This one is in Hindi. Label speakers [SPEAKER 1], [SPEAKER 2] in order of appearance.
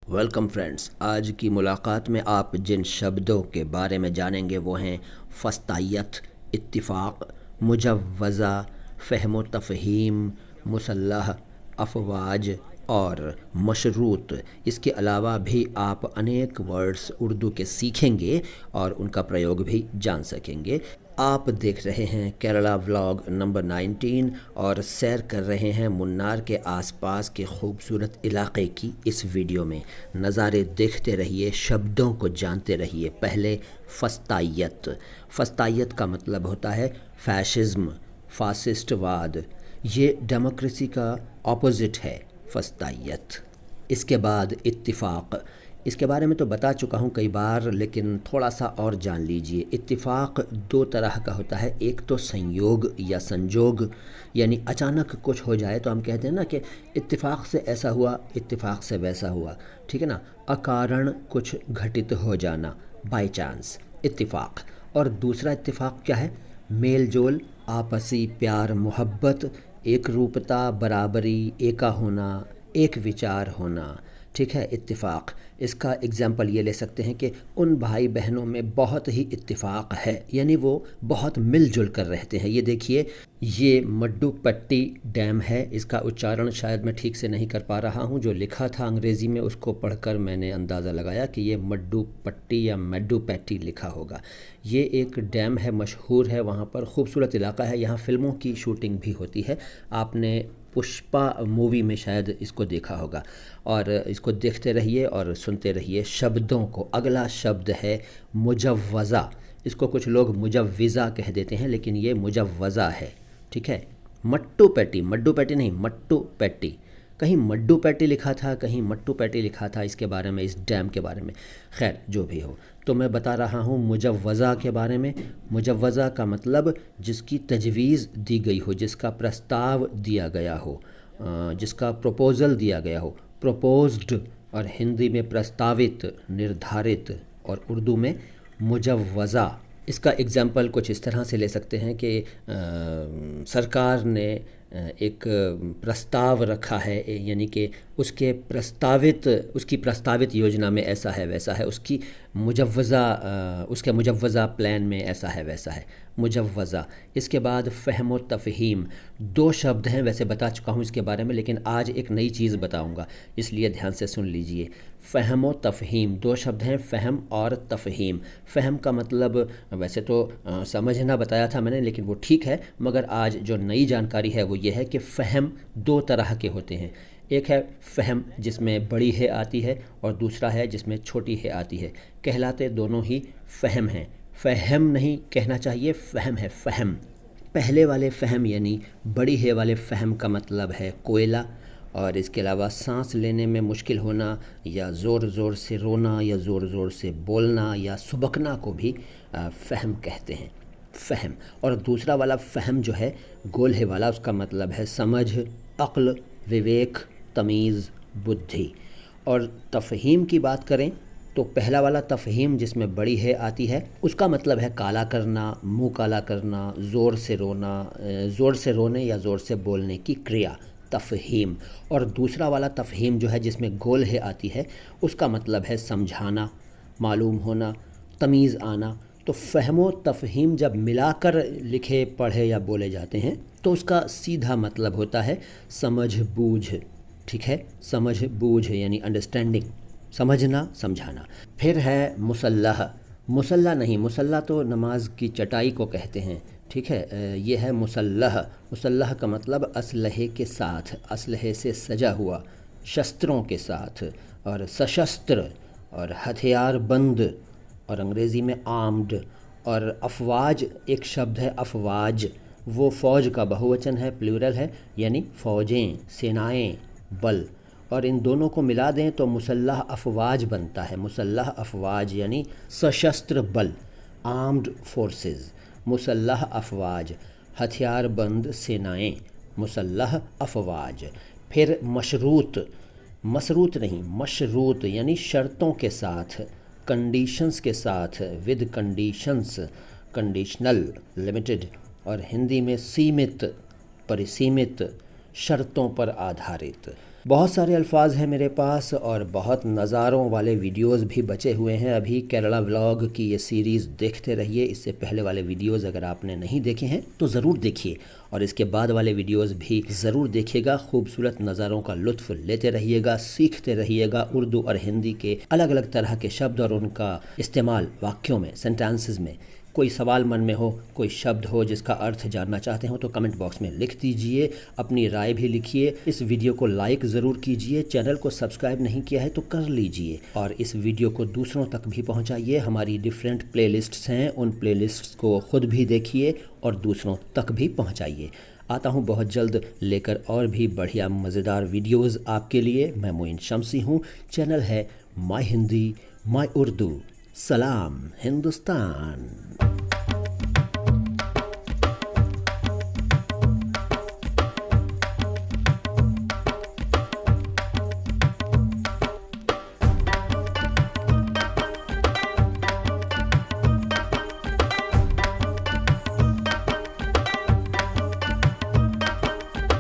[SPEAKER 1] Welcome friends. आज की मुलाकात में आप जिन शब्दों के बारे में जानेंगे वो हैं फ़स्तायत, इत्तिफ़ाक़, मुजव्वज़ा, फ़हम तफ़हीम, मुसल्लह, अफ़वाज और मशरूत। इसके अलावा भी आप अनेक वर्ड्स उर्दू के सीखेंगे और उनका प्रयोग भी जान सकेंगे। आप देख रहे हैं केरला व्लॉग नंबर 19 और सैर कर रहे हैं मुन्नार के आसपास के खूबसूरत इलाके की इस वीडियो में। नज़ारे देखते रहिए, शब्दों को जानते रहिए। पहले फ़स्तायत। फ़स्तायत का मतलब होता है फ़ैशिज़्म, फ़ासिस्टवाद। ये डेमोक्रेसी का ऑपोजिट है फ़स्तायत। इसके बाद इत्तिफ़ाक़। इसके बारे में तो बता चुका हूँ कई बार, लेकिन थोड़ा सा और जान लीजिए। इत्तिफ़ाक़ दो तरह का होता है। एक तो संयोग या संजोग, यानी अचानक कुछ हो जाए तो हम कहते हैं ना कि इत्तिफ़ाक़ से ऐसा हुआ, इत्तिफ़ाक़ से वैसा हुआ, ठीक है ना। अकारण कुछ घटित हो जाना, बाय चांस, इत्तिफ़ाक़। और दूसरा इत्तिफ़ाक़ क्या है? मेल जोल, आपसी प्यार मोहब्बत, एक रूपता, बराबरी, एका होना, एक विचार होना, ठीक है, इत्तिफ़ाक़। इसका एग्ज़ाम्पल ये ले सकते हैं कि उन भाई बहनों में बहुत ही इत्तिफ़ाक़ है, यानी वो बहुत मिलजुल कर रहते हैं। ये देखिए, ये मड्डुपट्टी डैम है। इसका उच्चारण शायद मैं ठीक से नहीं कर पा रहा हूँ। जो लिखा था अंग्रेज़ी में उसको पढ़कर मैंने अंदाज़ा लगाया कि ये मड्डुपट्टी या मेड्डुपैटी लिखा होगा। ये एक डैम है, मशहूर है, वहाँ पर खूबसूरत इलाका है। यहाँ फ़िल्मों की शूटिंग भी होती है। आपने पुष्पा मूवी में शायद इसको देखा होगा। और इसको देखते रहिए और सुनते रहिए शब्दों को। अगला शब्द है मुजव्वज़ा। इसको कुछ लोग मुजव्विज़ा कह देते हैं, लेकिन ये मुजव्वज़ा है, ठीक है। मट्टू पैटी, मड्डू पैटी नहीं, मट्टू पैटी। कहीं मड्डू पैटी लिखा था, कहीं मट्टू पैटी लिखा था इसके बारे में, इस डैम के बारे में। खैर, जो भी हो, तो मैं बता रहा हूँ मुजव्वज़ा के बारे में। मुजव्वज़ा का मतलब जिसकी तजवीज़ दी गई हो, जिसका प्रस्ताव दिया गया हो, जिसका प्रपोज़ल दिया गया हो, प्रपोज्ड। और हिंदी में प्रस्तावित, निर्धारित, और उर्दू में मुजव्वज़ा। इसका एग्ज़ाम्पल कुछ इस तरह से ले सकते हैं कि सरकार ने एक प्रस्ताव रखा है, यानी कि उसकी प्रस्तावित योजना में ऐसा है वैसा है, उसके मुजव्वज़ा प्लान में ऐसा है वैसा है, मुजव्वज़ा। इसके बाद फ़हम व तफ़हीम। दो शब्द हैं, वैसे बता चुका हूँ इसके बारे में, लेकिन आज एक नई चीज़ बताऊँगा, इसलिए ध्यान से सुन लीजिए। फ़हम व तफ़हीम, दो शब्द हैं, फ़हम और तफ़हीम। फ़हम का मतलब वैसे तो समझना बताया था मैंने, लेकिन वो ठीक है, मगर आज जो नई जानकारी है वो ये है कि फ़हम दो तरह के होते हैं। एक है फ़हम जिसमें बड़ी है आती है, और दूसरा है जिसमें छोटी है आती है। कहलाते दोनों ही फ़हम हैं। फ़हम नहीं कहना चाहिए, फ़हम है, फ़हम। पहले वाले फ़हम यानी बड़ी है वाले फ़हम का मतलब है कोयला। और इसके अलावा सांस लेने में मुश्किल होना, या ज़ोर ज़ोर से रोना, या ज़ोर ज़ोर से बोलना, या सुबकना को भी फ़हम कहते हैं, फ़हम। और दूसरा वाला फ़हम जो है, गोल्हे वाला, उसका मतलब है समझ, अक्ल, विवेक, तमीज़, बुद्धि। और तफ़हीम की बात करें तो पहला वाला तफ़हीम जिसमें बड़ी है आती है, उसका मतलब है काला करना, मुंह काला करना, ज़ोर से रोना, ज़ोर से रोने या ज़ोर से बोलने की क्रिया, तफ़हीम। और दूसरा वाला तफ़हीम जो है जिसमें गोल है आती है, उसका मतलब है समझाना, मालूम होना, तमीज़ आना। तो फ़हमो तफ़हीम जब मिलाकर लिखे, पढ़े या बोले जाते हैं तो उसका सीधा मतलब होता है समझ बूझ, ठीक है, समझ बूझ यानी अंडरस्टैंडिंग, समझना, समझाना। फिर है मुसल्लह। मुसल्ला नहीं, मुसल्ला तो नमाज की चटाई को कहते हैं, ठीक है। ये है मुसल्लह। मुसल्लह का मतलब असलहे के साथ, असलहे से सजा हुआ, शस्त्रों के साथ, और सशस्त्र, और हथियार बंद, और अंग्रेज़ी में आर्म्ड। और अफवाज एक शब्द है, अफवाज, वो फ़ौज का बहुवचन है, प्लूरल है, यानी फ़ौजें, सेनाएं, बल। और इन दोनों को मिला दें तो मुसल्लह अफवाज बनता है। मुसल्लह अफवाज यानी सशस्त्र बल, आर्म्ड फोर्सेस, मुसल्लह अफवाज, हथियारबंद सेनाएं, मुसल्लह अफवाज। फिर मशरूत, मशरूत नहीं, मशरूत यानी शर्तों के साथ, कंडीशंस के साथ, विद कंडीशंस, कंडीशनल, लिमिटेड। और हिंदी में सीमित, परिसीमित, शर्तों पर आधारित। बहुत सारे अल्फाज हैं मेरे पास और बहुत नज़ारों वाले वीडियोस भी बचे हुए हैं। अभी केरला व्लॉग की ये सीरीज़ देखते रहिए। इससे पहले वाले वीडियोस अगर आपने नहीं देखे हैं तो ज़रूर देखिए और इसके बाद वाले वीडियोस भी ज़रूर देखिएगा। खूबसूरत नज़ारों का लुत्फ़ लेते रहिएगा, सीखते रहिएगा उर्दू और हिंदी के अलग अलग तरह के शब्द और उनका इस्तेमाल वाक्यों में, सेंटेंसेस में। कोई सवाल मन में हो, कोई शब्द हो जिसका अर्थ जानना चाहते हो तो कमेंट बॉक्स में लिख दीजिए, अपनी राय भी लिखिए। इस वीडियो को लाइक ज़रूर कीजिए, चैनल को सब्सक्राइब नहीं किया है तो कर लीजिए और इस वीडियो को दूसरों तक भी पहुंचाइए। हमारी डिफरेंट प्लेलिस्ट्स हैं, उन प्लेलिस्ट्स को खुद भी देखिए और दूसरों तक भी पहुंचाइए। आता हूं बहुत जल्द लेकर और भी बढ़िया मज़ेदार वीडियोज़ आपके लिए। मैं मोइन शम्सी हूँ, चैनल है माय हिंदी माय उर्दू। सलाम हिंदुस्तान।